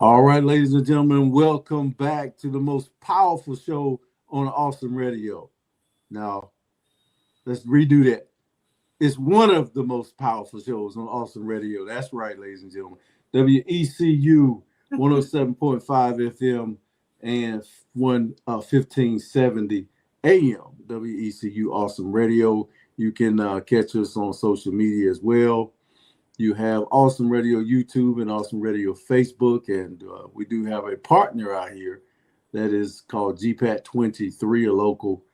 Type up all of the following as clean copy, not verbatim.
All right, ladies and gentlemen, welcome back to the most powerful show on Awesome Radio. Now, let's redo that. It's one of the most powerful shows on Awesome Radio. That's right, ladies and gentlemen. WECU 107.5 FM and 1570 AM. WECU Awesome Radio. You can catch us on social media as well. You have Awesome Radio YouTube and Awesome Radio Facebook, and we do have a partner out here that is called GPAT 23, a local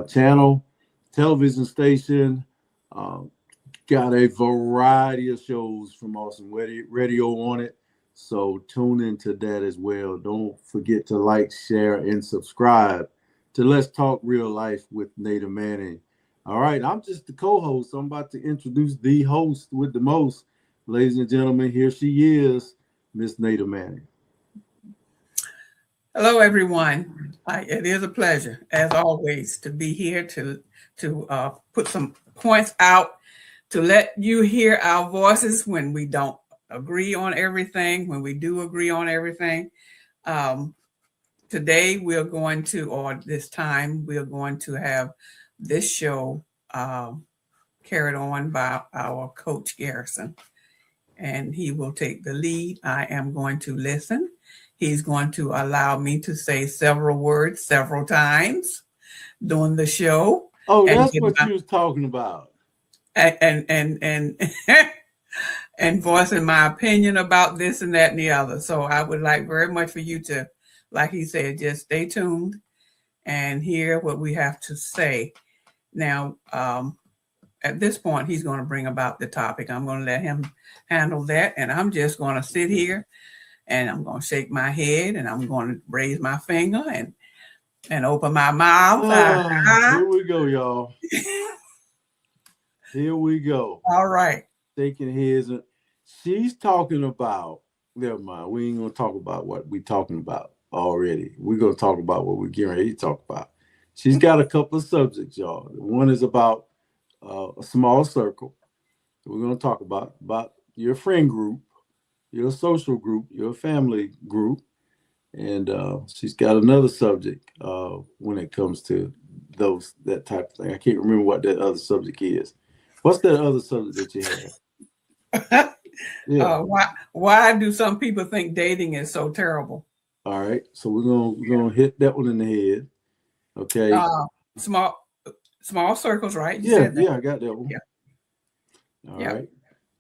channel, television station. Got a variety of shows from Awesome Radio on it, so tune into that as well. Don't forget to like, share, and subscribe to Let's Talk Real Life with Nada Manning. All right, I'm just the co-host. I'm about to introduce the host with the most. Ladies and gentlemen, here she is, Miss Nada Manning. Hello, everyone. It is a pleasure, as always, to be here to put some points out, to let you hear our voices when we don't agree on everything, when we do agree on everything. Today, this time, we're going to have this show carried on by our coach Garrison, and he will take the lead. I am going to listen. He's going to allow me to say several words several times during the show. Oh, that's what you was talking about. And and voicing my opinion about this and that and the other. So I would like very much for you to, like he said, just stay tuned and hear what we have to say. Now, at this point, he's going to bring about the topic. I'm going to let him handle that, and I'm just going to sit here, and I'm going to shake my head, and I'm going to raise my finger and open my mouth. Here we go, y'all. Here we go. All right. Shaking heads. She's talking about, never mind, we ain't going to talk about what we're talking about already. We're going to talk about what we're getting ready to talk about. She's got a couple of subjects, y'all. One is about a small circle. We're going to talk about your friend group, your social group, your family group. And she's got another subject when it comes to that type of thing. I can't remember what that other subject is. What's that other subject that you have? Yeah. Why do some people think dating is so terrible? All right. So we're gonna hit that one in the head. Okay. Small circles, right? Yeah, I got that one. Yeah. All right.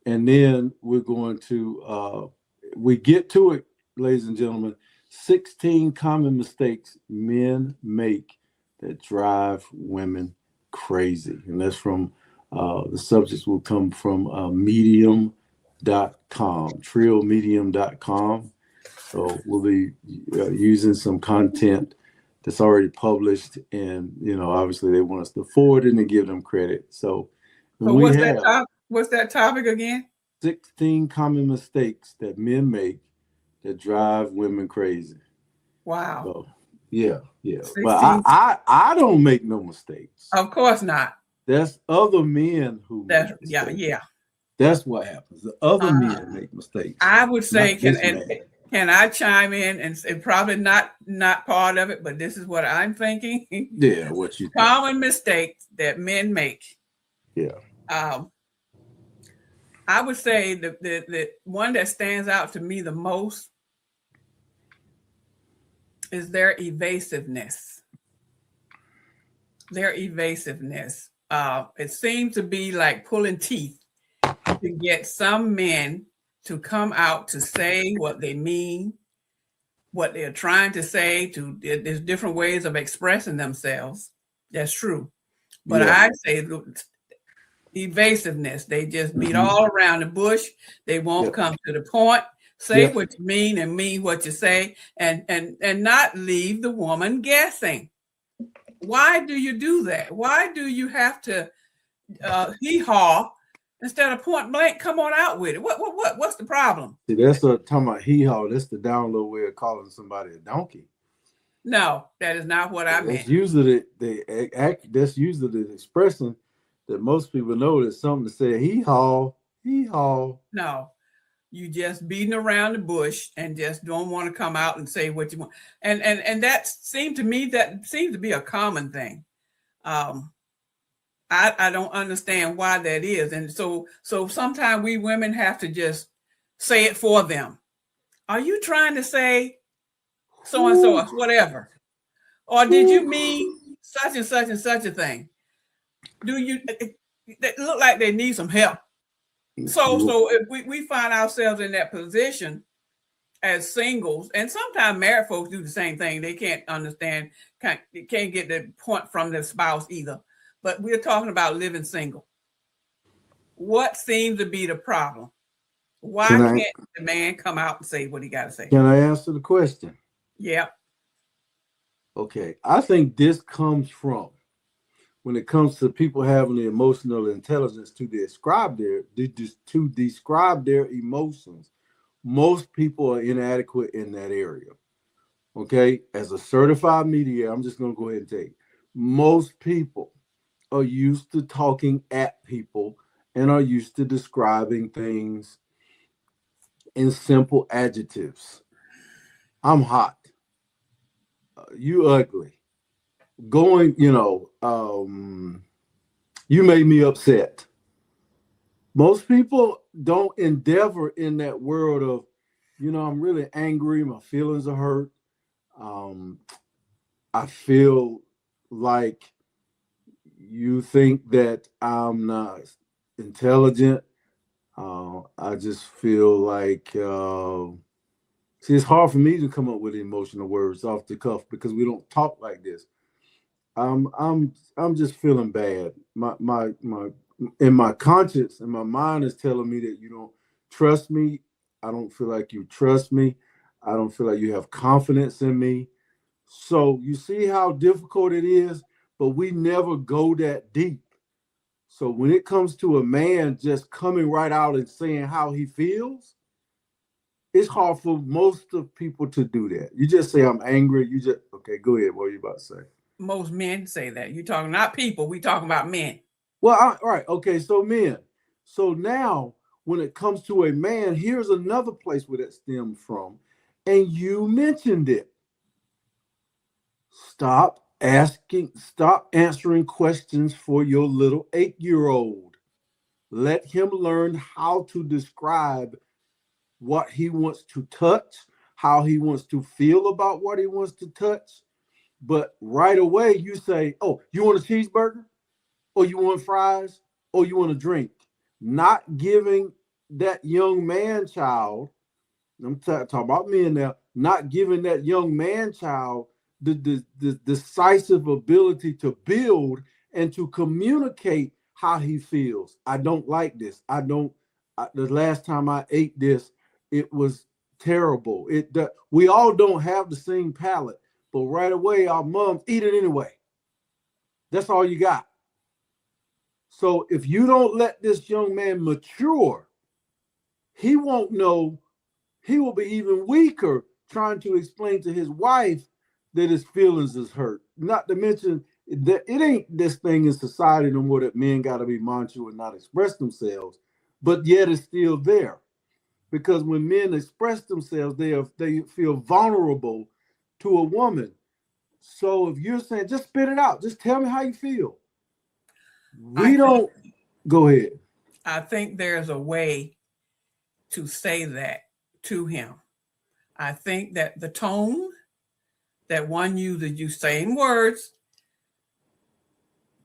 And then we're going to we get to it, ladies and gentlemen. 16 common mistakes men make that drive women crazy. And that's from the subjects will come from medium.com, trillmedium.com. So we'll be using some content that's already published, and obviously they want us to forward it and give them credit. So what's that topic again? 16 common mistakes that men make that drive women crazy. Wow. So, yeah. 16. But I don't make no mistakes. Of course not. That's other men who make mistakes. Yeah. That's what happens. The other men make mistakes. I would say, can I chime in and probably not part of it, but this is what I'm thinking. Yeah, what you think. Common mistakes that men make. Yeah. I would say the one that stands out to me the most is their evasiveness. It seems to be like pulling teeth to get some men to come out to say what they mean, what they're trying to say. There's different ways of expressing themselves. That's true. But I'd say evasiveness. They just beat all around the bush. They won't come to the point. Say what you mean and mean what you say, and not leave the woman guessing. Why do you do that? Why do you have to hee-haw instead of point blank? Come on out with it. What's the problem? See, that's talking about hee-haw. That's the download way of calling somebody a donkey. No, that is not what I meant. That's usually the expression that most people know. There's something to say hee-haw, hee-haw. No. You just beating around the bush and just don't want to come out and say what you want. And that seems to be a common thing. I don't understand why that is. And so sometimes we women have to just say it for them. Are you trying to say so and so or whatever? Or did you mean such and such and such a thing? Do you they look like they need some help? So if we find ourselves in that position as singles, and sometimes married folks do the same thing. They can't understand, can't get the point from their spouse either. But we're talking about living single. What seems to be the problem? Why can't the man come out and say what he got to say? Can I answer the question? Yeah. Okay. I think this comes from when it comes to people having the emotional intelligence to describe their emotions. Most people are inadequate in that area. Okay. As a certified mediator, I'm just going to go ahead and tell you, most people are used to talking at people and are used to describing things in simple adjectives. I'm hot. You ugly. Going, you made me upset. Most people don't endeavor in that world of, I'm really angry. My feelings are hurt. I feel like you think that I'm not intelligent. I just feel like, see, it's hard for me to come up with emotional words off the cuff because we don't talk like this. I'm just feeling bad. My conscience and my mind is telling me that you don't trust me. I don't feel like you trust me. I don't feel like you have confidence in me. So you see how difficult it is, but we never go that deep. So when it comes to a man just coming right out and saying how he feels, it's hard for most of people to do that. You just say, I'm angry. Okay, go ahead. What are you about to say? Most men say that. You're talking not people. We talking about men. Well, all right. Okay, so men. So now when it comes to a man, here's another place where that stems from. And you mentioned it. Stop answering questions for your little 8-year-old. Let him learn how to describe what he wants to touch, how he wants to feel about what he wants to touch. But right away, you say, oh, you want a cheeseburger? Or you want fries? Or you want a drink? Not giving that young man child, I'm talking about men now, not giving that young man child the decisive ability to build and to communicate how he feels. I don't like this. The last time I ate this, it was terrible. We all don't have the same palate, but right away our moms eat it anyway. That's all you got. So if you don't let this young man mature, he won't know. He will be even weaker trying to explain to his wife that his feelings is hurt. Not to mention that it ain't this thing in society no more that men got to be macho and not express themselves, but yet it's still there. Because when men express themselves, they feel vulnerable to a woman. So if you're saying, just spit it out, just tell me how you feel. Go ahead. I think there's a way to say that to him. I think that the tone that one uses, you same words,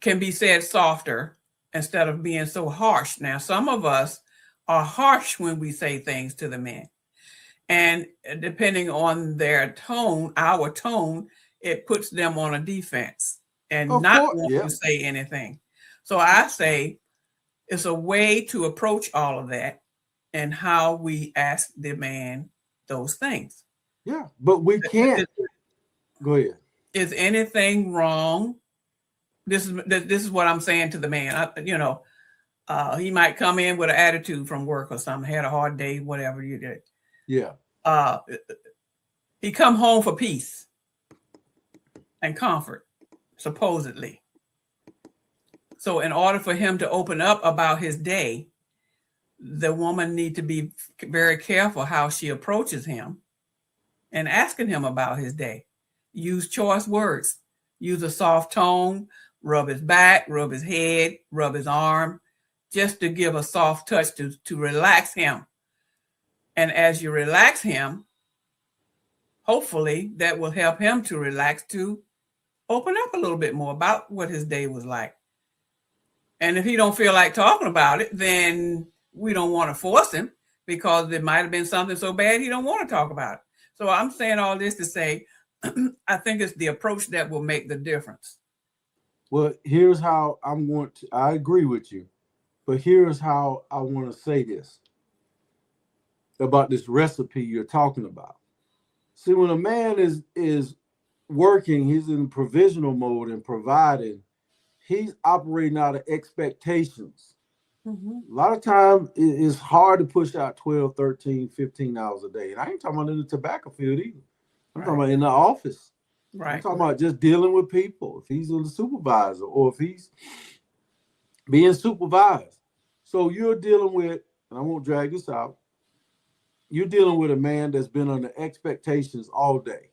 can be said softer instead of being so harsh. Now, some of us are harsh when we say things to the men. And depending on their tone, our tone, it puts them on a defense and not want to say anything. So I say it's a way to approach all of that and how we ask the man those things. Yeah, but we can't. Go ahead. Is anything wrong? This is what I'm saying to the man. He might come in with an attitude from work or something, had a hard day, whatever you did. Yeah. He come home for peace and comfort, supposedly. So in order for him to open up about his day, the woman need to be very careful how she approaches him and asking him about his day. Use choice words. Use a soft tone. Rub his back, rub his head, rub his arm, just to give a soft touch to relax him. And as you relax him, hopefully that will help him to relax, to open up a little bit more about what his day was like. And if he don't feel like talking about it, then we don't want to force him, because there might have been something so bad he don't want to talk about it. So I'm saying all this to say, I think it's the approach that will make the difference. Well, here's how I agree with you, but here's how I want to say this about this recipe you're talking about. See, when a man is working, he's in provisional mode and providing, he's operating out of expectations. Mm-hmm. A lot of times it's hard to push out 12, 13, 15 hours a day. And I ain't talking about in the tobacco field either. I'm talking about in the office. Right. I'm talking about just dealing with people. If he's a supervisor or if he's being supervised. So you're dealing with, and I won't drag this out, you're dealing with a man that's been under expectations all day.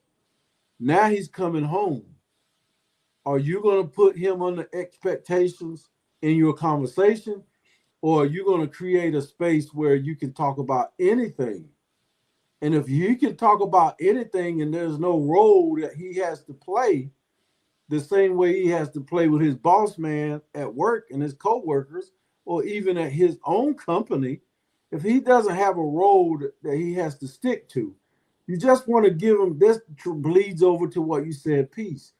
Now he's coming home. Are you going to put him under expectations in your conversation? Or are you going to create a space where you can talk about anything? And if you can talk about anything and there's no role that he has to play, the same way he has to play with his boss man at work and his coworkers, or even at his own company, if he doesn't have a role that he has to stick to, you just want to give him, this bleeds over to what you said, peace.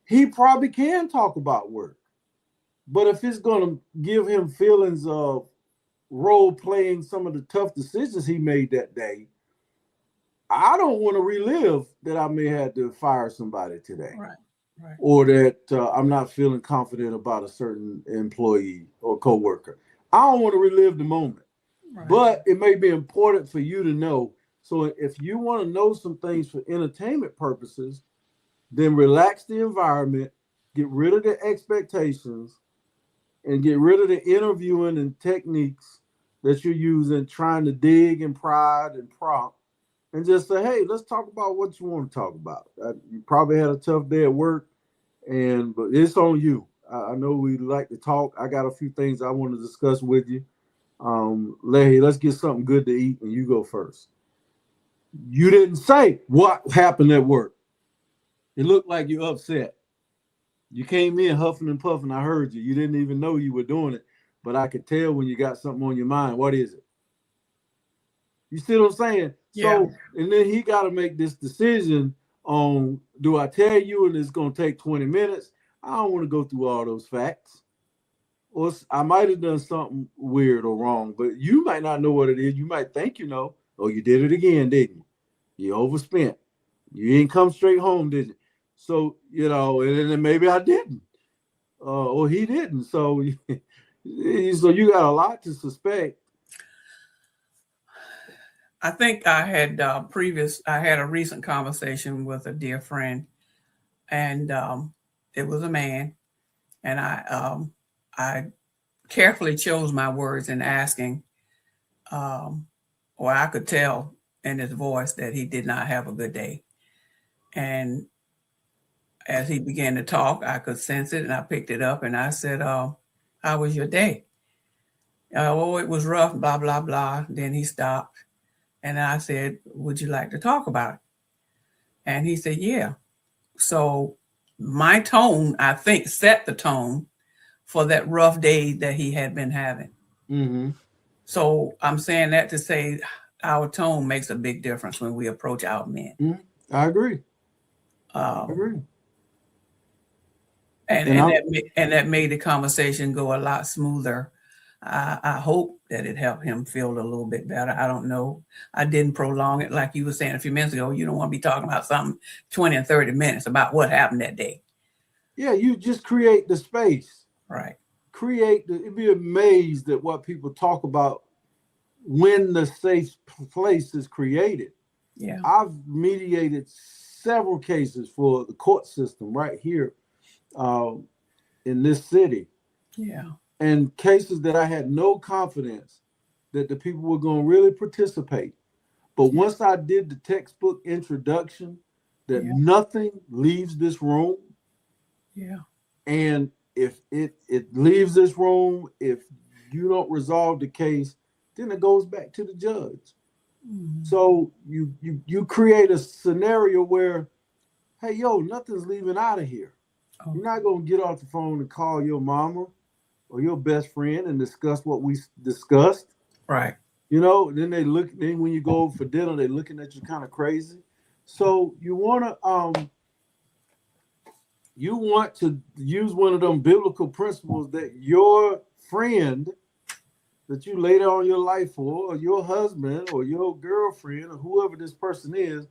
He probably can talk about work. But if it's going to give him feelings of role playing some of the tough decisions he made that day, I don't want to relive that I may have to fire somebody today. Right. Or that I'm not feeling confident about a certain employee or coworker. I don't want to relive the moment. Right. But it may be important for you to know. So if you want to know some things for entertainment purposes, then relax the environment, get rid of the expectations, and get rid of the interviewing and techniques that you're using, trying to dig and prod and prompt, and just say, hey, let's talk about what you want to talk about. You probably had a tough day at work, but it's on you. I know we like to talk. I got a few things I want to discuss with you. Hey, let's get something good to eat, and you go first. You didn't say what happened at work. It looked like you're upset. You came in huffing and puffing. I heard you. You didn't even know you were doing it, but I could tell when you got something on your mind. What is it? You see what I'm saying? Yeah. So, and then he got to make this decision on, do I tell you and it's going to take 20 minutes? I don't want to go through all those facts. Or I might have done something weird or wrong, but you might not know what it is. You might think you know. Oh, you did it again, didn't you? You overspent. You didn't come straight home, did you? So, and then maybe I didn't. Or he didn't. So, so you got a lot to suspect. I think I had a recent conversation with a dear friend, and it was a man, and I carefully chose my words in asking, or I could tell in his voice that he did not have a good day. And as he began to talk, I could sense it, and I picked it up, and I said, how was your day? Oh, it was rough, blah, blah, blah. Then he stopped, and I said, would you like to talk about it? And he said, yeah. So my tone, I think, set the tone for that rough day that he had been having. Mm-hmm. So I'm saying that to say our tone makes a big difference when we approach our men. Mm-hmm. I agree. I agree. And that made the conversation go a lot smoother. I hope that it helped him feel a little bit better. I don't know. I didn't prolong it. Like you were saying a few minutes ago, you don't want to be talking about something 20 and 30 minutes about what happened that day. Yeah, you just create the space. Right. You'd be amazed at what people talk about when the safe place is created. Yeah. I've mediated several cases for the court system right here in this city. Yeah. And cases that I had no confidence that the people were going to really participate. But once I did the textbook introduction, that nothing leaves this room. Yeah. And if it leaves this room, if you don't resolve the case, then it goes back to the judge. Mm-hmm. So you create a scenario where, hey, yo, nothing's leaving out of here. Okay. You're not going to get off the phone and call your mama or your best friend and discuss what we discussed. Right. You know, then when you go for dinner, they're looking at you kind of crazy. So you want to use one of them biblical principles that your friend that you laid on your life for, or your husband or your girlfriend or whoever this person is,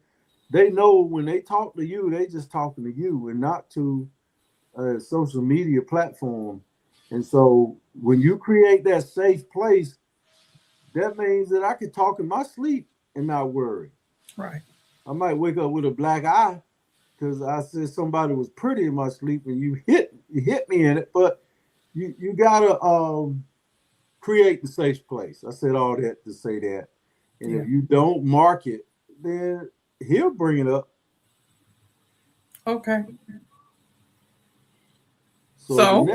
they know when they talk to you, they just talking to you and not to a social media platform. And so when you create that safe place, that means that I can talk in my sleep and not worry. Right. I might wake up with a black eye because I said somebody was pretty in my sleep and you hit me in it. But you gotta create the safe place. I said all that to say that. And if you don't mark it, then he'll bring it up. Okay. So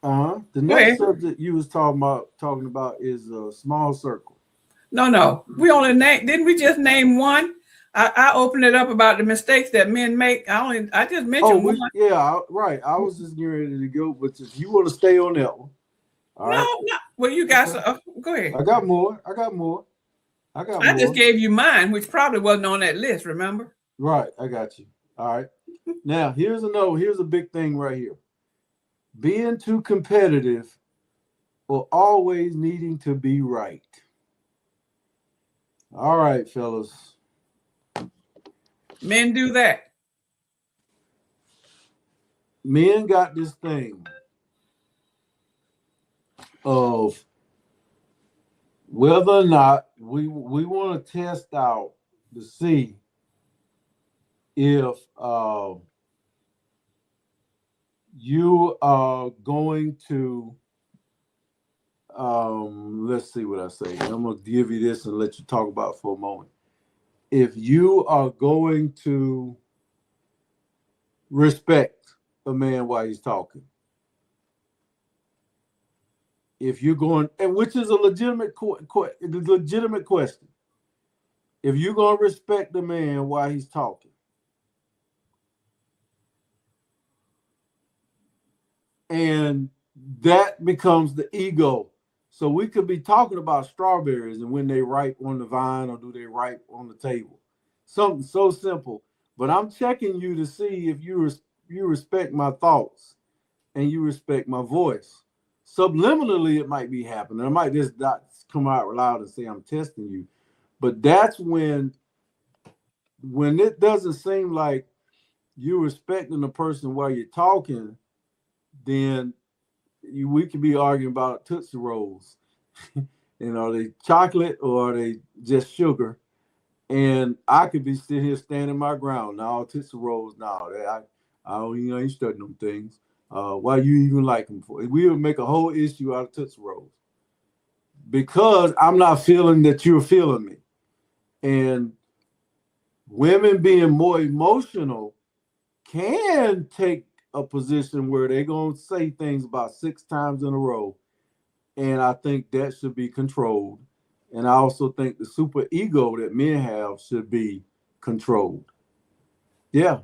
the next subject you was talking about is a small circle. No. We only didn't we just name one? I opened it up about the mistakes that men make. I just mentioned one. Yeah, right. I was just getting ready to go, but if you want to stay on that one. All right. No. Well, you got some. Go ahead. I got more. I just gave you mine, which probably wasn't on that list, remember? Right. I got you. All right. Now, here's a big thing right here. Being too competitive or always needing to be right. All right, fellas. Men do that. Men got this thing of whether or not we want to test out to see if you are going to let's see what I say. I'm gonna give you this and let you talk about it for a moment. If you are going to respect a man while he's talking, if you're going, and which is a legitimate question, if you're going to respect the man while he's talking, and that becomes the ego. So we could be talking about strawberries and when they ripe on the vine or do they ripe on the table. Something so simple. But I'm checking you to see if you respect my thoughts and you respect my voice. Subliminally, it might be happening. I might just not come out loud and say I'm testing you. But that's when it doesn't seem like you're respecting the person while you're talking, then we could be arguing about Tootsie Rolls. And are they chocolate or are they just sugar? And I could be sitting here standing my ground. No, Tootsie Rolls, no. I ain't studying them things. Why you even like them for? We would make a whole issue out of Tootsie Rolls. Because I'm not feeling that you're feeling me. And women being more emotional can take a position where they're going to say things about 6 times in a row. And I think that should be controlled. And I also think the super ego that men have should be controlled. Yeah.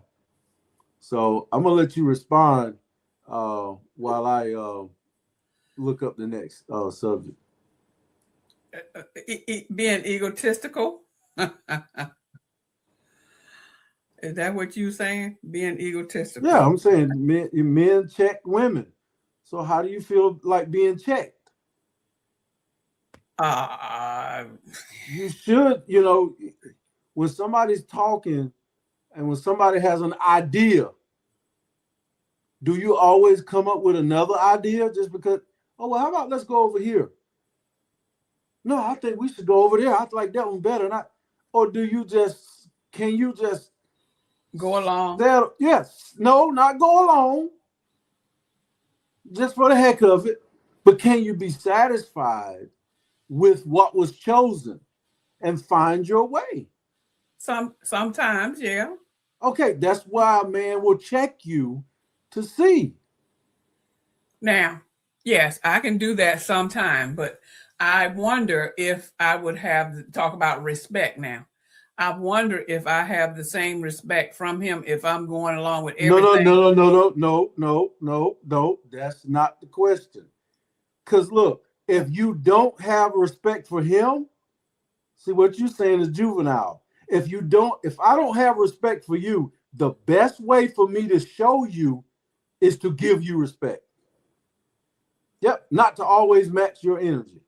So I'm going to let you respond while I look up the next subject. Being egotistical? Is that what you're saying? Being egotistical? Yeah, I'm saying men check women. So how do you feel like being checked? You should, when somebody's talking and when somebody has an idea, do you always come up with another idea just because, oh, well, how about let's go over here? No, I think we should go over there. I like that one better. Or can you just go along? Yes. No, not go along. Just for the heck of it. But can you be satisfied with what was chosen and find your way. Sometimes, yeah. Okay, that's why a man will check you to see. Now, yes, I can do that sometime, but I wonder if I would talk about respect now. I wonder if I have the same respect from him if I'm going along with No, no, everything. no, no, no, no, no, no, no. That's not the question. Because look, if you don't have respect for him, see what you're saying is juvenile. If I don't have respect for you, the best way for me to show you is to give you respect. Yep, not to always match your energy.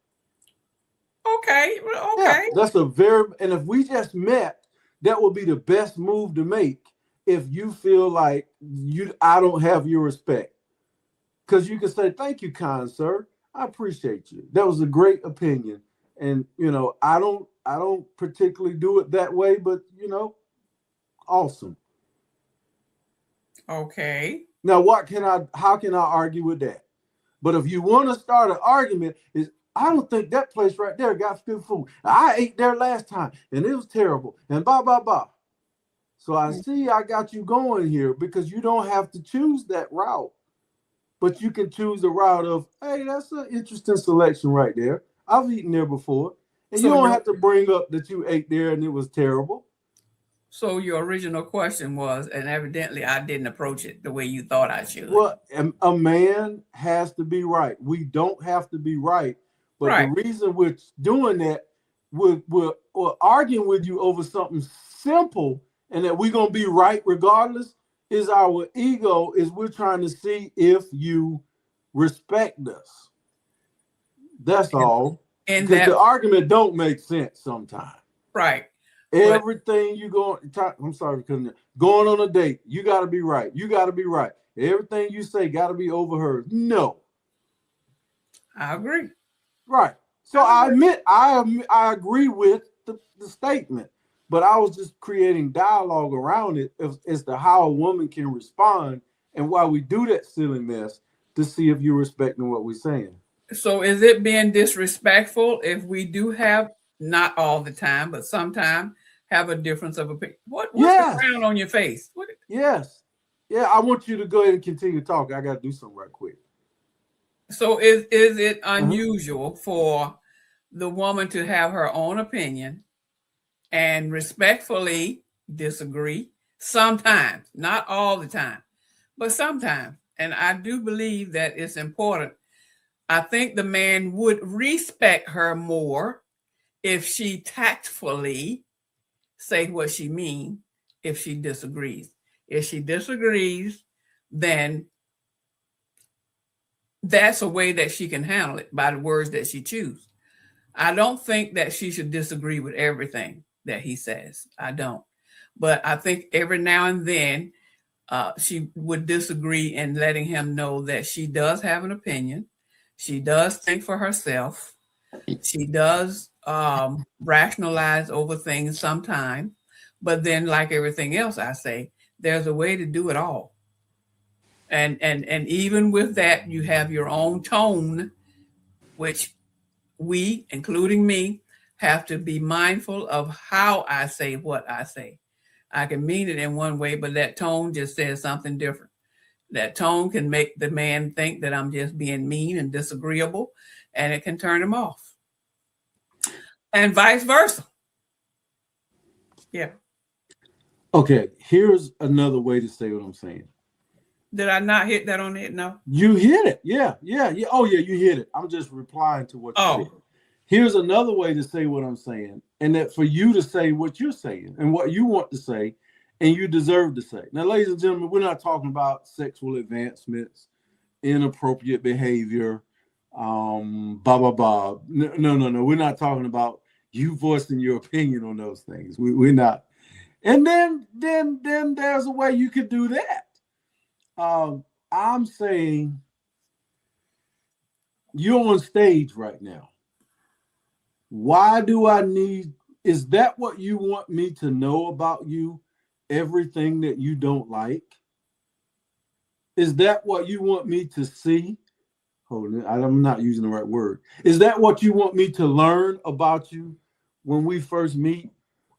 Okay, Yeah, okay. that's and if we just met, that would be the best move to make if you feel like I don't have your respect. Because you can say, thank you, kind sir. I appreciate you. That was a great opinion. And I don't particularly do it that way, but awesome. Okay. Now how can I argue with that? But if you want to start an argument, I don't think that place right there got good food. I ate there last time and it was terrible. And blah, blah, blah. So I see I got you going here because you don't have to choose that route. But you can choose the route of, hey, that's an interesting selection right there. I've eaten there before. And you So don't have to bring up that you ate there and it was terrible. So your original question was, and evidently I didn't approach it the way you thought I should. Well, a man has to be right. We don't have to be right. But Right. the reason we're doing that, we're arguing with you over something simple and that we're going to be right regardless, is our ego, is we're trying to see if you respect us. That's all. And because the argument don't make sense sometimes. Right. Everything you go, I'm sorry, going on a date, you got to be right. You got to be right. Everything you say got to be overheard. No. I agree. Right. So I admit, I agree with the statement, but I was just creating dialogue around it as to how a woman can respond and why we do that silly mess to see if you're respecting what we're saying. So is it being disrespectful if we do have, not all the time, but sometimes have a difference of opinion? What's the frown on your face? Yes. Yeah, I want you to go ahead and continue talking. I got to do something right quick. So is it unusual for the woman to have her own opinion and respectfully disagree? Sometimes, not all the time, but sometimes. And I do believe that it's important. I think the man would respect her more if she tactfully say what she means if she disagrees. If she disagrees, then that's a way that she can handle it by the words that she chooses. I don't think that she should disagree with everything that he says. I don't. But I think every now and then she would disagree in letting him know that she does have an opinion. She does think for herself. She does rationalize over things sometimes. But then, like everything else, I say, there's a way to do it all. And even with that, you have your own tone, which we, including me, have to be mindful of how I say what I say. I can mean it in one way, but that tone just says something different. That tone can make the man think that I'm just being mean and disagreeable, and it can turn him off. And vice versa. Yeah. Okay, here's another way to say what I'm saying. Did I not hit that on it? No. You hit it. Yeah. Oh, yeah, you hit it. I'm just replying to what you said. Here's another way to say what I'm saying, and that for you to say what you're saying and what you want to say and you deserve to say. Now, ladies and gentlemen, we're not talking about sexual advancements, inappropriate behavior, blah, blah, blah. No. We're not talking about you voicing your opinion on those things. We're not. And then there's a way you could do that. I'm saying you're on stage right now. Why do I need, is that what you want me to know about you? Everything that you don't like? Is that what you want me to see? I'm not using the right word. Is that what you want me to learn about you when we first meet,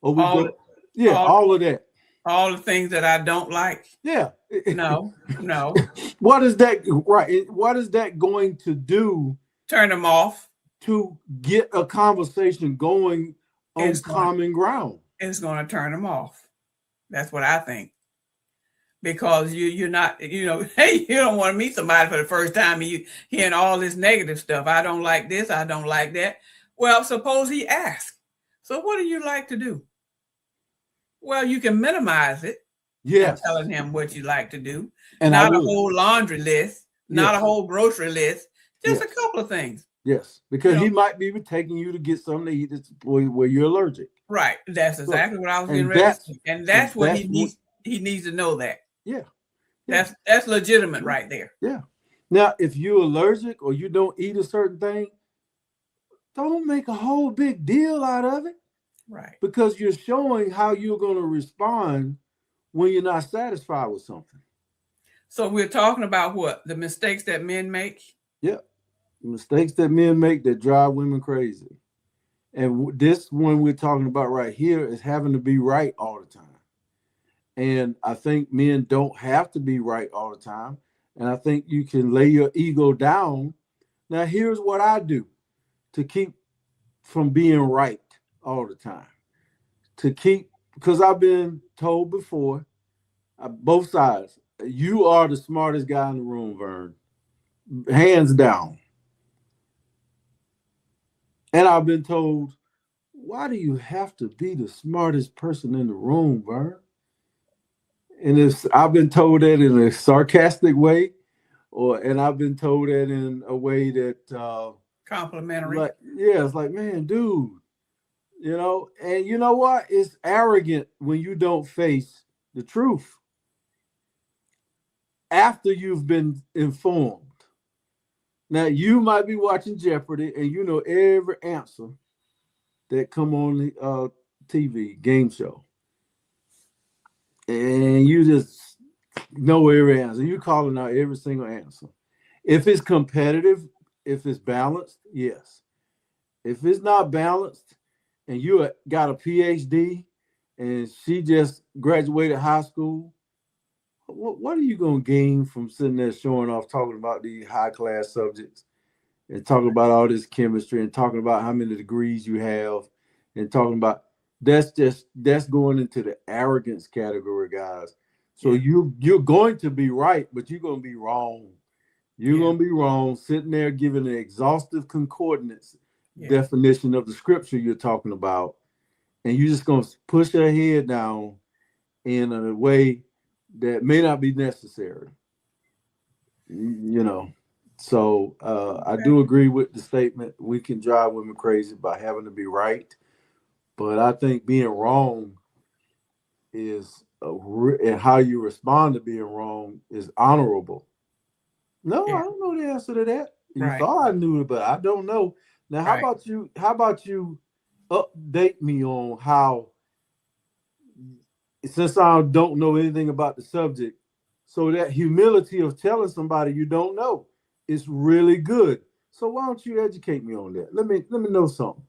or we All, go? Yeah, all, all of that. all the things that I don't like. Yeah. No, no. What is that? Right. What is that going to do Turn them off. to get a conversation going on It's going. common ground? It's going to turn them off. That's what I think. Because you're not, hey, you don't want to meet somebody for the first time and you hearing all this negative stuff. I don't like this. I don't like that. Well, suppose he asks. So what do you like to do? Well, you can minimize it and Yes. telling him what you like to do. And not a whole laundry list, not yes. a whole grocery list, just yes. a couple of things. Yes, because he might be taking you to get something to eat where you're allergic. Right. That's exactly what I was getting ready to say. And that's what he needs. He needs to know that. Yeah. That's legitimate right there. Yeah. Now, if you're allergic or you don't eat a certain thing, don't make a whole big deal out of it. Right. Because you're showing how you're going to respond when you're not satisfied with something. So we're talking about what? The mistakes that men make? Yeah. The mistakes that men make that drive women crazy. And this one we're talking about right here is having to be right all the time. And I think men don't have to be right all the time. And I think you can lay your ego down. Now, here's what I do to keep from being right all the time. Because I've been told before, both sides, you are the smartest guy in the room, Vern. Hands down. And I've been told, why do you have to be the smartest person in the room, Vern? And I've been told that in a sarcastic way, and I've been told that in a way that complimentary. It's like, man, dude, and you know what? It's arrogant when you don't face the truth after you've been informed. Now, you might be watching Jeopardy and you know every answer that come on the TV game show. And you just know every answer. You're calling out every single answer. If it's competitive, if it's balanced, yes. If it's not balanced and you got a PhD and she just graduated high school, what are you going to gain from sitting there showing off, talking about these high-class subjects and talking about all this chemistry and talking about how many degrees you have and talking about that's going into the arrogance category, guys. So you're going to be right, but you're going to be wrong. You're going to be wrong, sitting there giving an exhaustive concordance definition of the scripture you're talking about, and you're just going to push her head down in a way that may not be necessary. So I do agree with the statement. We can drive women crazy by having to be right. But I think being wrong is, and how you respond to being wrong is honorable. No, I don't know the answer to that. You thought I knew it, but I don't know. Now, how about you? How about you update me on how, since I don't know anything about the subject, so that humility of telling somebody you don't know is really good. So why don't you educate me on that? Let me know something.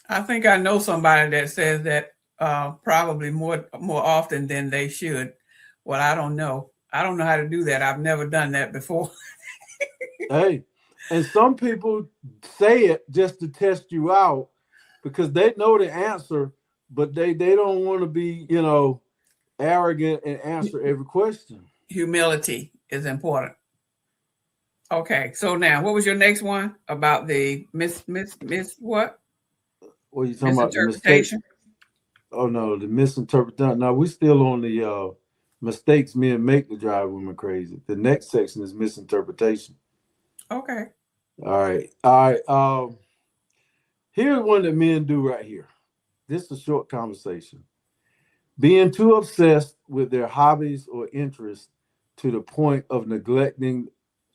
I think I know somebody that says that probably more often than they should. Well, I don't know. I don't know how to do that. I've never done that before. Hey, and some people say it just to test you out because they know the answer, but they don't want to be, arrogant and answer every question. Humility is important. Okay, so now what was your next one about the miss what? What are you talking about? The mistakes? Oh no, the misinterpretation. Now we're still on the mistakes men make to drive women crazy. The next section is misinterpretation. Okay. All right. Here's one that men do right here. This is a short conversation. Being too obsessed with their hobbies or interests to the point of neglecting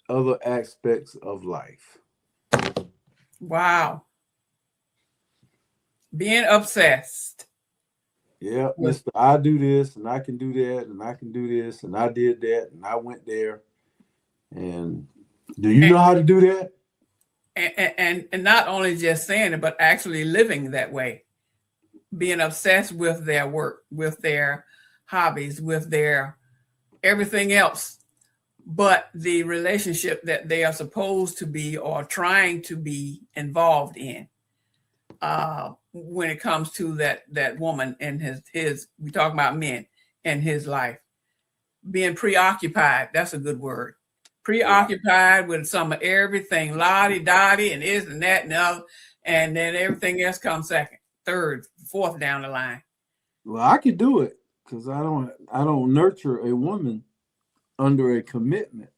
other aspects of life. Wow. Being obsessed. Yeah, Mr. I do this and I can do that and I can do this and I did that and I went there. And Do you know how to do that? And not only just saying it, but actually living that way, being obsessed with their work, with their hobbies, with their everything else, but the relationship that they are supposed to be or trying to be involved in. When it comes to that woman and his we talk about men in his life, being preoccupied, that's a good word. Preoccupied with some of everything, lottie dottie and this and that and the other, and then everything else comes second, third, fourth down the line. Well, I could do it because I don't nurture a woman under a commitment.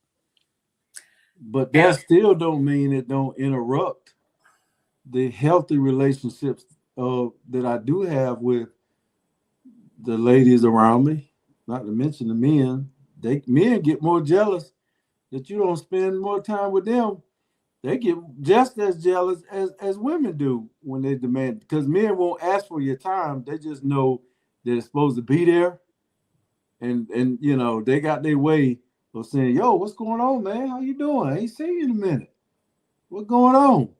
But that still don't mean it don't interrupt the healthy relationships that I do have with the ladies around me. Not to mention the men. Men get more jealous that you don't spend more time with them. They get just as jealous as women do when they demand, because men won't ask for your time. They just know that it's supposed to be there. And they got their way of saying, yo, what's going on, man? How you doing? I ain't seen you in a minute. What's going on?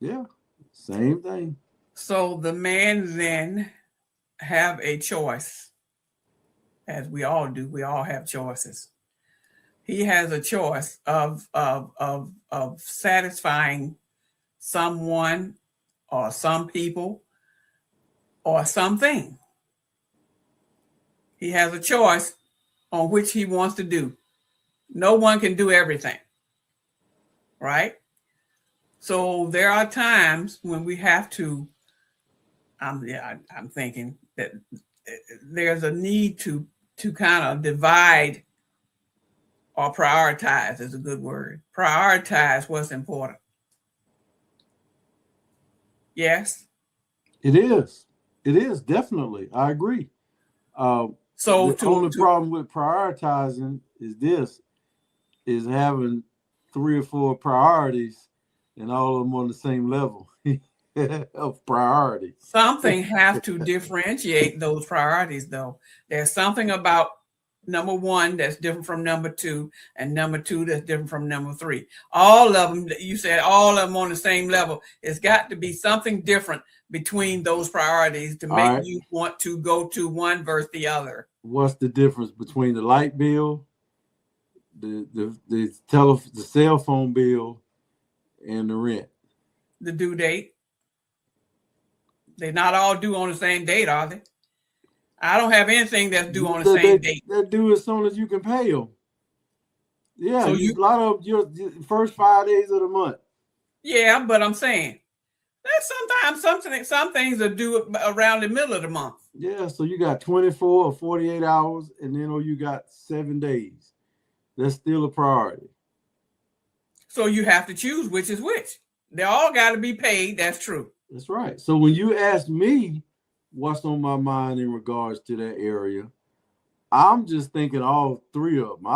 Yeah, same thing. So the man then have a choice, as we all do. We all have choices. He has a choice of satisfying someone or some people or something. He has a choice on which he wants to do. No one can do everything, right? So there are times when we have to. I'm thinking that there's a need to kind of divide or prioritize is a good word. Prioritize what's important. Yes. It is. It is definitely. I agree. So the only problem with prioritizing is having 3 or 4 priorities and all of them on the same level of priority. Something have to differentiate those priorities, though. There's something about number 1 that's different from number 2, and number 2 that's different from number 3. All of them, you said all of them on the same level. It's got to be something different between those priorities to make you want to go to one versus the other. What's the difference between the light bill, the cell phone bill, and the rent? The due date. They're not all due on the same date, are they? I don't have anything that's due on the same date. They're due as soon as you can pay them. Yeah, so a lot of your first 5 days of the month. Yeah, but I'm saying that sometimes some things are due around the middle of the month. Yeah, so you got 24 or 48 hours, and then you got 7 days. That's still a priority. So you have to choose which is which. They all got to be paid. That's true. That's right. So when you ask me what's on my mind in regards to that area, I'm just thinking all 3 of them.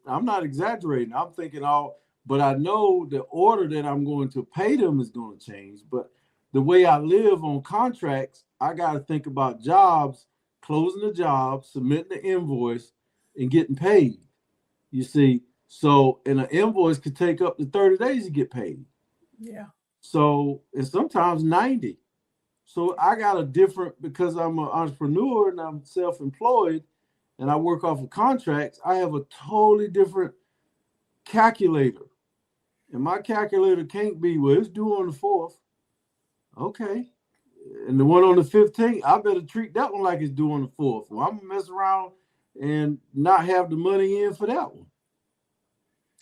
I'm not exaggerating. I'm thinking all, but I know the order that I'm going to pay them is going to change. But the way I live on contracts, I got to think about jobs, closing the job, submitting the invoice, and getting paid. You see, so and an invoice could take up to 30 days to get paid. Yeah. So, and sometimes 90. So I got a different, because I'm an entrepreneur and I'm self-employed and I work off of contracts, I have a totally different calculator. And my calculator can't be, well, it's due on the 4th. Okay. And the one on the 15th, I better treat that one like it's due on the 4th. Well, I'm going to mess around and not have the money in for that one.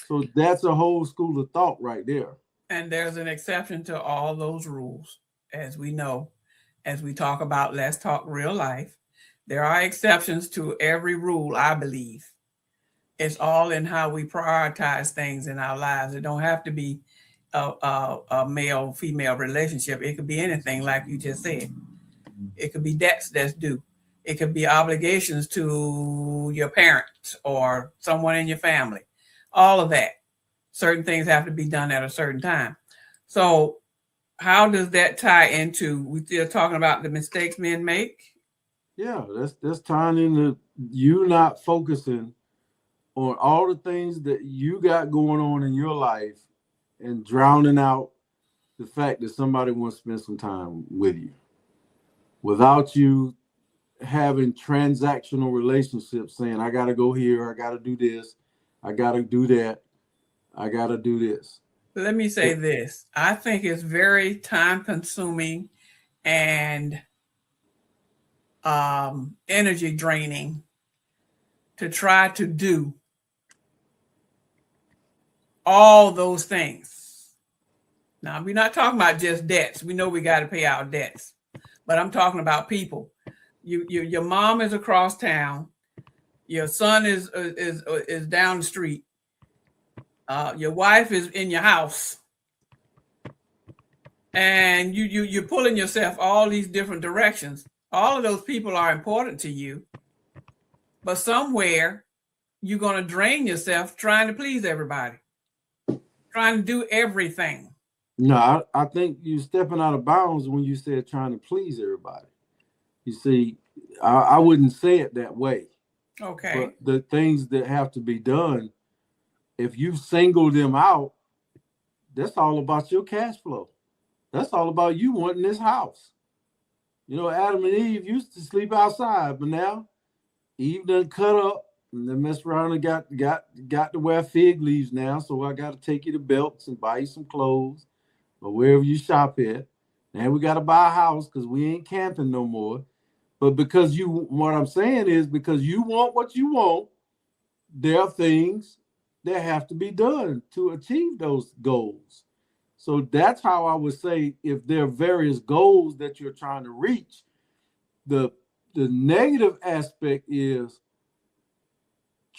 So that's a whole school of thought right there. And there's an exception to all those rules, as we know, as we talk about Let's Talk Real Life. There are exceptions to every rule, I believe. It's all in how we prioritize things in our lives. It don't have to be a male-female relationship. It could be anything, like you just said. It could be debts that's due. It could be obligations to your parents or someone in your family. All of that. Certain things have to be done at a certain time. So how does that tie into, we still talking about the mistakes men make? Yeah, that's tying into you not focusing on all the things that you got going on in your life and drowning out the fact that somebody wants to spend some time with you without you having transactional relationships saying, I got to go here, I got to do this, I got to do that, I got to do this. Let me say this. I think it's very time consuming and energy draining to try to do all those things. Now, we're not talking about just debts. We know we got to pay our debts, but I'm talking about people. Your mom is across town. Your son is down the street. Your wife is in your house, and you're pulling yourself all these different directions. All of those people are important to you, but somewhere you're going to drain yourself trying to please everybody, trying to do everything. No, I think you're stepping out of bounds when you said trying to please everybody. You see, I wouldn't say it that way. Okay. But the things that have to be done, if you single them out, that's all about your cash flow. That's all about you wanting this house. You know, Adam and Eve used to sleep outside, but now Eve done cut up and then messed around and got to wear fig leaves now. So I got to take you to Belts and buy you some clothes or wherever you shop at. Now we got to buy a house because we ain't camping no more. But because what I'm saying is because you want what you want, there are things that have to be done to achieve those goals. So that's how I would say if there are various goals that you're trying to reach, the negative aspect is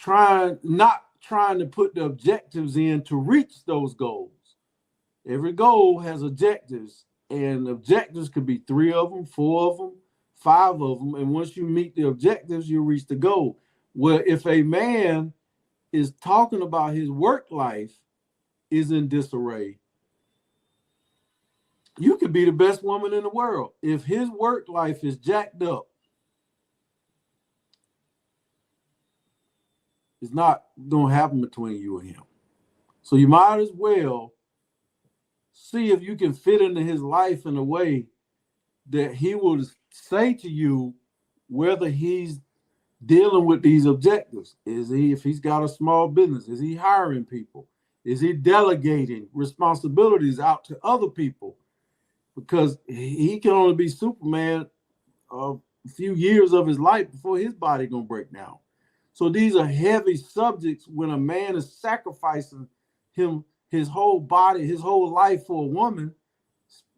not trying to put the objectives in to reach those goals. Every goal has objectives, and objectives could be 3 of them, 4 of them, 5 of them. And once you meet the objectives, you reach the goal. Well, if a man is talking about his work life is in disarray, you could be the best woman in the world. If his work life is jacked up, it's not going to happen between you and him. So you might as well see if you can fit into his life in a way that he will say to you whether he's dealing with these objectives. If he's got a small business, is he hiring people? Is he delegating responsibilities out to other people? Because he can only be Superman a few years of his life before his body gonna break down. So these are heavy subjects when a man is sacrificing his whole body, his whole life for a woman,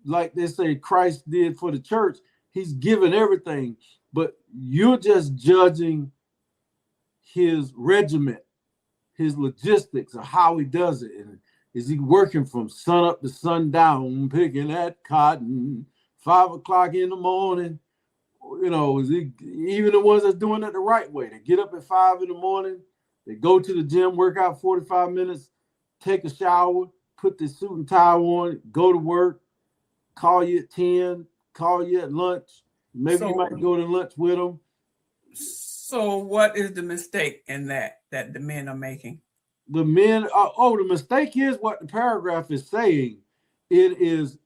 like they say Christ did for the church. He's given everything, but you're just judging his regiment, his logistics of how he does it. And is he working from sun up to sundown, picking that cotton, 5 o'clock in the morning? You know, is he even the ones that's doing it the right way? They get up at 5 in the morning, they go to the gym, work out 45 minutes, take a shower, put the suit and tie on, go to work, call you at 10, call you at lunch. Maybe you might go to lunch with them. So what is the mistake in that the men are making? The men, the mistake is what the paragraph is saying. It is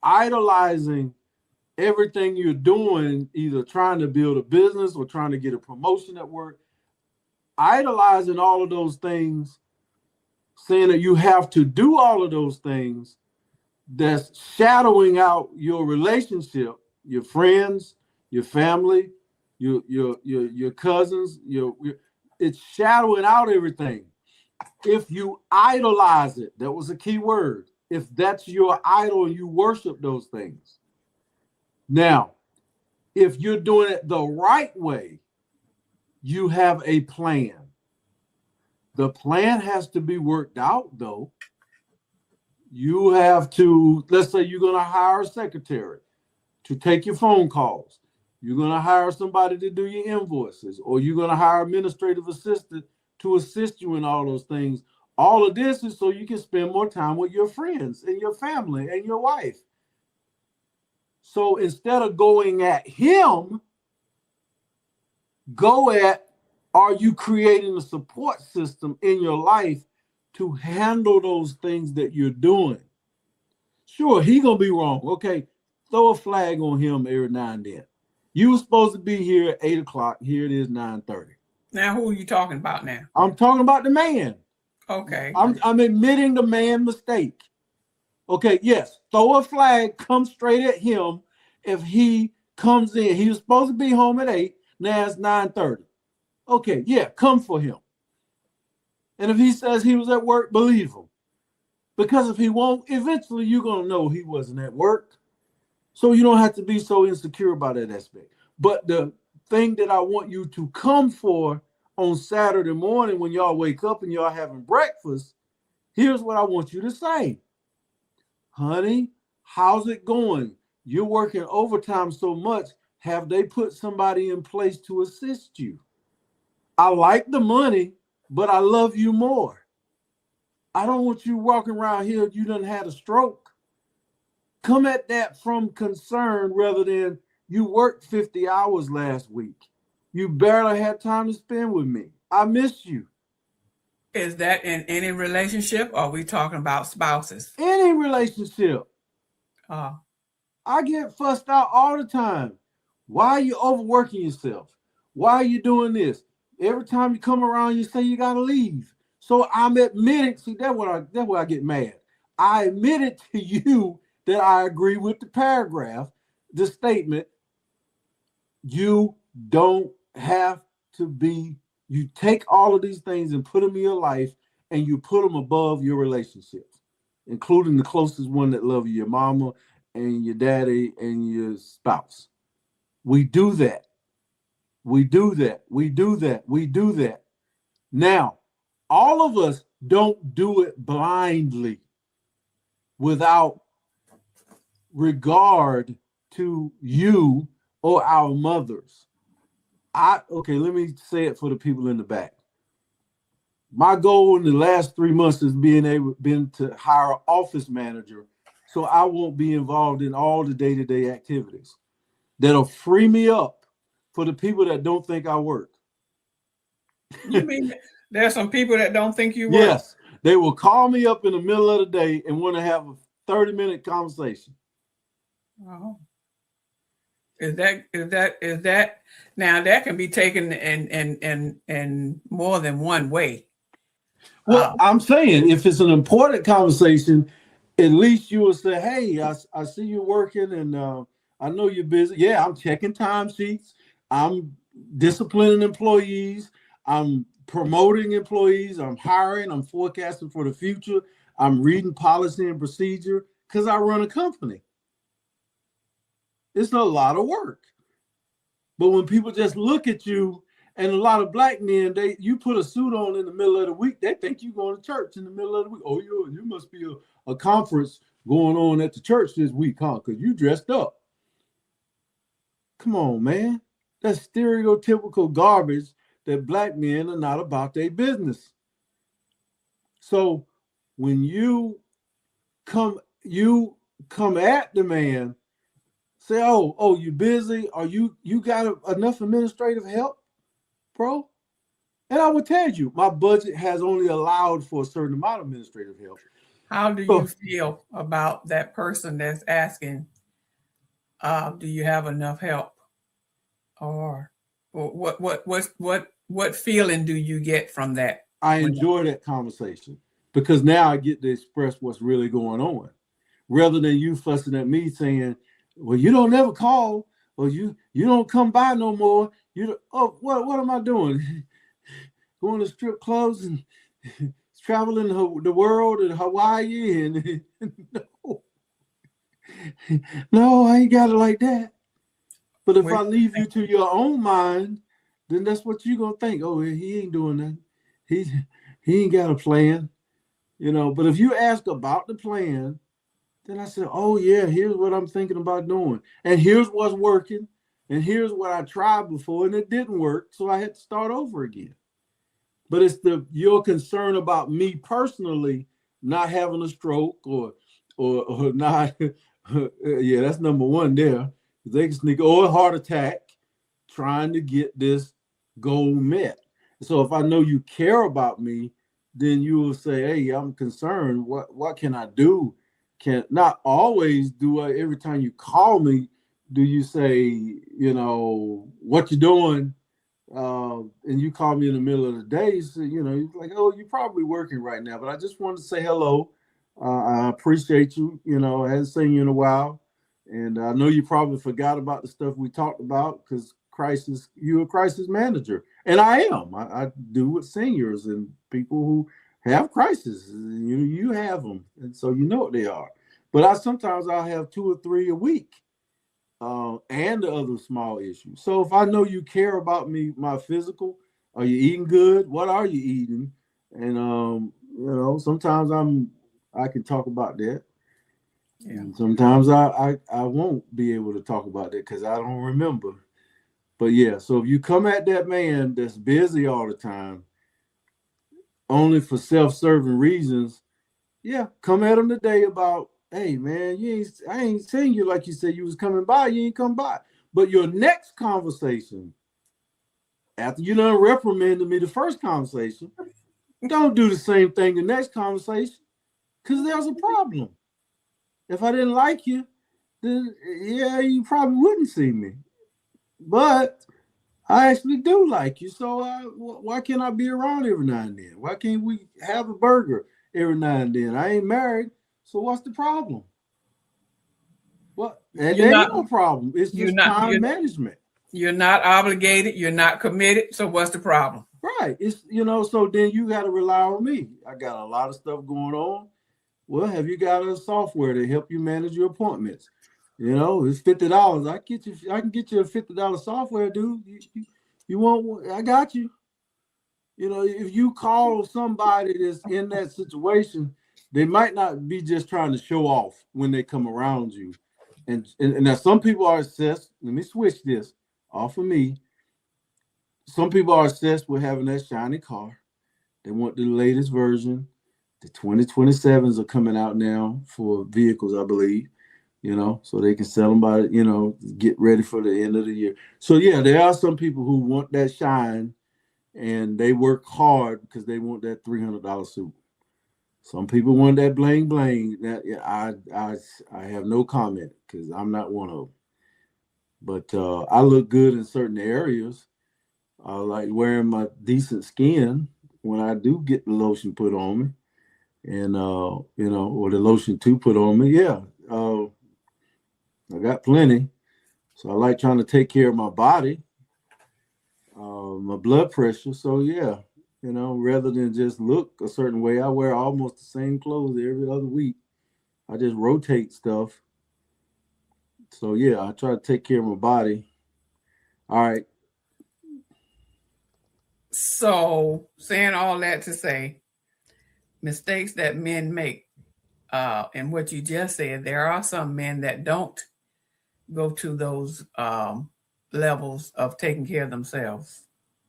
idolizing everything you're doing, either trying to build a business or trying to get a promotion at work. Idolizing all of those things, saying that you have to do all of those things, that's shadowing out your relationship, your friends, your family, your cousins, it's shadowing out everything. If you idolize it, that was a key word. If that's your idol and you worship those things. Now, if you're doing it the right way, you have a plan. The plan has to be worked out, though. You have to, let's say you're going to hire a secretary to take your phone calls. You're going to hire somebody to do your invoices, or you're going to hire an administrative assistant to assist you in all those things. All of this is so you can spend more time with your friends and your family and your wife. So instead of going at him, go at Are you creating a support system in your life to handle those things that you're doing? Sure, he gonna be wrong. Okay, throw a flag on him every now and then. You were supposed to be here at 8 o'clock. Here it is 9:30. Now, who are you talking about now? I'm talking about the man. Okay. I'm admitting the man mistake. Okay, yes, throw a flag, come straight at him if he comes in. He was supposed to be home at 8. Now it's 9:30. Okay, yeah, come for him. And if he says he was at work, believe him. Because if he won't, eventually you're going to know he wasn't at work. So you don't have to be so insecure about that aspect. But the thing that I want you to come for on Saturday morning when y'all wake up and y'all having breakfast, here's what I want you to say. Honey, how's it going? You're working overtime so much. Have they put somebody in place to assist you? I like the money, but I love you more. I don't want you walking around here you done had a stroke. Come at that from concern rather than you worked 50 hours last week. You barely had time to spend with me. I miss you. Is that in any relationship, or are we talking about spouses? Any relationship. Uh, I get fussed out all the time. Why are you overworking yourself? Why are you doing this? Every time you come around, you say you got to leave. So I'm admitting, see, that's where I get mad. I admitted to you that I agree with the paragraph, the statement. You don't have to be, you take all of these things and put them in your life and you put them above your relationships, including the closest one that loves you, your mama and your daddy and your spouse. We do that. We do that. We do that. We do that. Now, all of us don't do it blindly without regard to you or our mothers. Okay, let me say it for the people in the back. My goal in the last 3 months has been to hire an office manager so I won't be involved in all the day-to-day activities. That'll free me up for the people that don't think I work. You mean there's some people that don't think you work? Yes, they will call me up in the middle of the day and want to have a 30-minute conversation. Oh. Is that now that can be taken in more than one way? Well, I'm saying if it's an important conversation, at least you will say, hey, I see you working and I know you're busy. Yeah, I'm checking timesheets. I'm disciplining employees. I'm promoting employees. I'm hiring. I'm forecasting for the future. I'm reading policy and procedure because I run a company. It's a lot of work. But when people just look at you, and a lot of black men, you put a suit on in the middle of the week, they think you're going to church in the middle of the week. Oh, you must be a conference going on at the church this week, huh? Because you dressed up. Come on, man. That's stereotypical garbage that black men are not about their business. So when you come at the man, say, oh, you busy? Or you got enough administrative help, bro? And I would tell you, my budget has only allowed for a certain amount of administrative help. How do you feel about that person that's asking, do you have enough help? Or what feeling do you get from that? I enjoy that conversation because now I get to express what's really going on. Rather than you fussing at me saying, well, you don't never call, or you don't come by no more. What am I doing? Going to strip clubs and traveling the world and Hawaii and no, I ain't got it like that. But if I leave you to your own mind, then that's what you're gonna think. Oh, he ain't doing that. He ain't got a plan, But if you ask about the plan, then I said, oh yeah, here's what I'm thinking about doing, and here's what's working, and here's what I tried before and it didn't work, so I had to start over again. But it's your concern about me personally not having a stroke or not. Yeah, that's number one there. They can sneak or a heart attack trying to get this goal met. So if I know you care about me, then you will say, "Hey, I'm concerned. What can I do?" Can not always do I, every time you call me, do you say, what you doing? And you call me in the middle of the day, so you're like, "Oh, you're probably working right now, but I just wanted to say hello. I appreciate you. I hadn't seen you in a while, and I know you probably forgot about the stuff we talked about because you're a crisis manager, and I am. I do with seniors and people who have crises. You have them, and so you know what they are. But sometimes I'll have two or three a week, and the other small issues. So if I know you care about me, my physical, are you eating good? What are you eating? And sometimes I can talk about that. Yeah. And sometimes I won't be able to talk about that because I don't remember. But yeah, so if you come at that man that's busy all the time, only for self-serving reasons, yeah, come at him today about, hey man, I ain't seen you like you said you was coming by, you ain't come by. But your next conversation, after you done reprimanded me the first conversation, don't do the same thing the next conversation, because there's a problem. If I didn't like you, then yeah, you probably wouldn't see me. But I actually do like you, so why can't I be around every now and then? Why can't we have a burger every now and then? I ain't married, so what's the problem? What? And You're there not ain't no problem. It's you're just not time you're, management. you're not obligated, you're not committed. So what's the problem? Right. It's so then you got to rely on me. I got a lot of stuff going on. Well, have you got a software to help you manage your appointments? It's $50. I can get you a $50 software, dude. You want? I got you. If you call somebody that's in that situation, they might not be just trying to show off when they come around you. And now some people are obsessed. Let me switch this off of me. Some people are obsessed with having that shiny car. They want the latest version. The 2027s are coming out now for vehicles, I believe. So they can sell them by, get ready for the end of the year. So yeah, there are some people who want that shine, and they work hard because they want that $300 suit. Some people want that bling bling. That yeah, I have no comment because I'm not one of them. But I look good in certain areas. I like wearing my decent skin when I do get the lotion put on me, and or the lotion to put on me. Yeah, I got plenty. So I like trying to take care of my body, my blood pressure. So yeah, rather than just look a certain way, I wear almost the same clothes every other week. I just rotate stuff. So yeah, I try to take care of my body. All right. So saying all that to say, mistakes that men make, and what you just said, there are some men that don't go to those levels of taking care of themselves.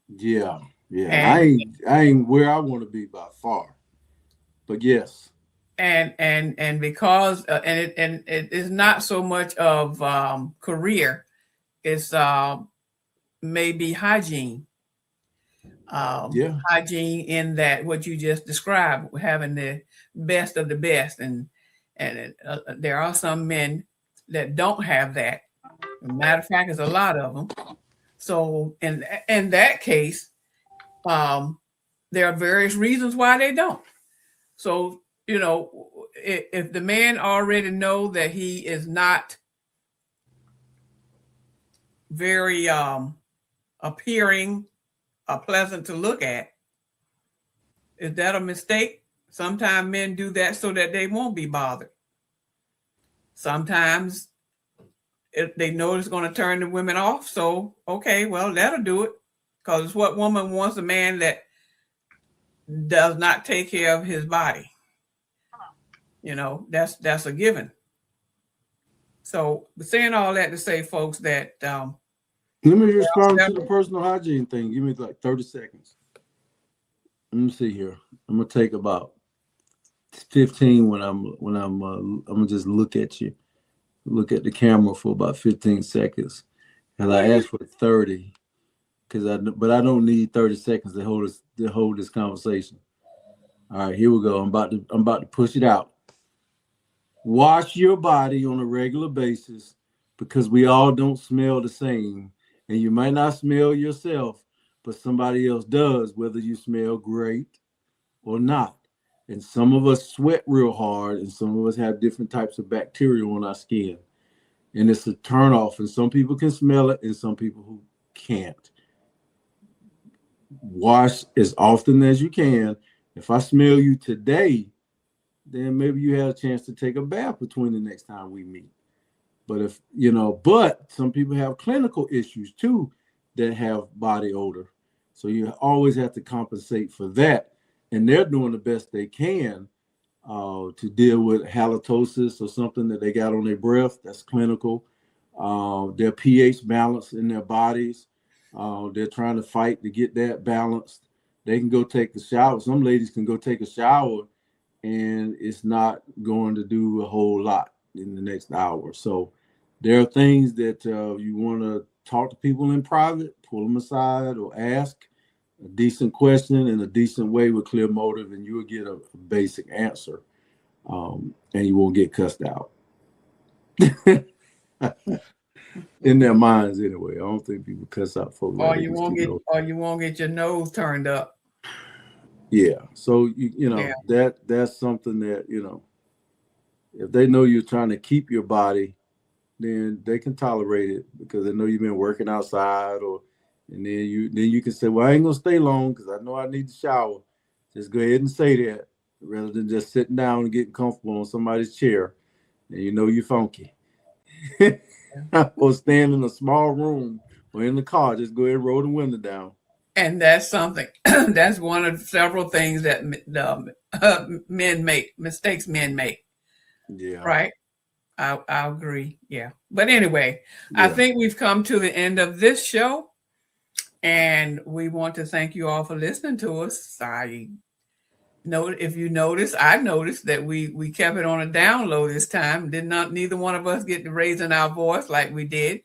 Yeah, yeah. And I ain't where I want to be by far. But yes. and because it is not so much of career, it's maybe hygiene. Yeah. Hygiene in that what you just described, having the best of the best, and there are some men that don't have that. Matter of fact, there's a lot of them. So in that case, there are various reasons why they don't. So if the man already know that he is not very appearing pleasant to look at, is that a mistake? Sometimes men do that so that they won't be bothered. Sometimes if they know it's going to turn the women off, so okay, well, that'll do it, because it's what woman wants, a man that does not take care of his body. That's a given. So saying all that to say, folks, that let me respond to the personal hygiene thing. Give me like 30 seconds. Let me see here. I'm gonna take about 15 when I'm I'm gonna just look at you, look at the camera for about 15 seconds, and I asked for 30 but I don't need 30 seconds to hold this conversation. All right, here we go. I'm about to push it out. Wash your body on a regular basis because we all don't smell the same. And you might not smell yourself, but somebody else does, whether you smell great or not. And some of us sweat real hard, and some of us have different types of bacteria on our skin. And it's a turnoff. And some people can smell it, and some people who can't. Wash as often as you can. If I smell you today, then maybe you have a chance to take a bath between the next time we meet. But but some people have clinical issues too that have body odor. So you always have to compensate for that. And they're doing the best they can to deal with halitosis or something that they got on their breath. That's clinical. Their pH balance in their bodies. They're trying to fight to get that balanced. They can go take a shower. Some ladies can go take a shower and it's not going to do a whole lot in the next hour. So there are things that you want to talk to people in private, pull them aside or ask a decent question in a decent way with clear motive, and you will get a basic answer, and you won't get cussed out. In their minds anyway. I don't think people cuss out folks. Or you won't get your nose turned up. Yeah. So that's something that, if they know you're trying to keep your body, then they can tolerate it because they know you've been working outside, and then you can say, well, I ain't gonna stay long because I know I need to shower. Just go ahead and say that rather than just sitting down and getting comfortable on somebody's chair and you're funky. Or stand in a small room or in the car, just go ahead and roll the window down. And that's something, that's one of several things that mistakes men make. Yeah. Right. I agree. Yeah. But anyway, yeah. I think we've come to the end of this show, and we want to thank you all for listening to us. If you notice, I noticed that we kept it on a down low this time. Neither one of us get to raising our voice like we did.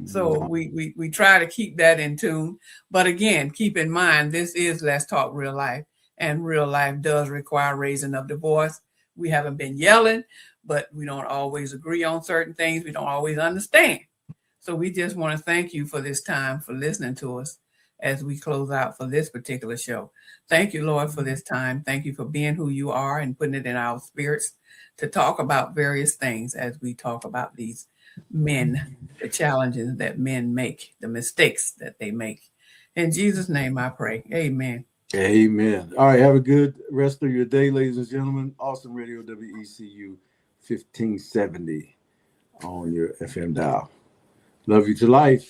So we try to keep that in tune. But again, keep in mind, this is Let's Talk Real Life, and real life does require raising of the voice. We haven't been yelling, but we don't always agree on certain things. We don't always understand. So we just want to thank you for this time, for listening to us as we close out for this particular show. Thank you, Lord, for this time. Thank you for being who you are and putting it in our spirits to talk about various things as we talk about these men, the challenges that men make, the mistakes that they make. In Jesus' name I pray. Amen. Amen. All right. Have a good rest of your day, ladies and gentlemen. Awesome Radio, WECU 1570 on your FM dial. Love you to life.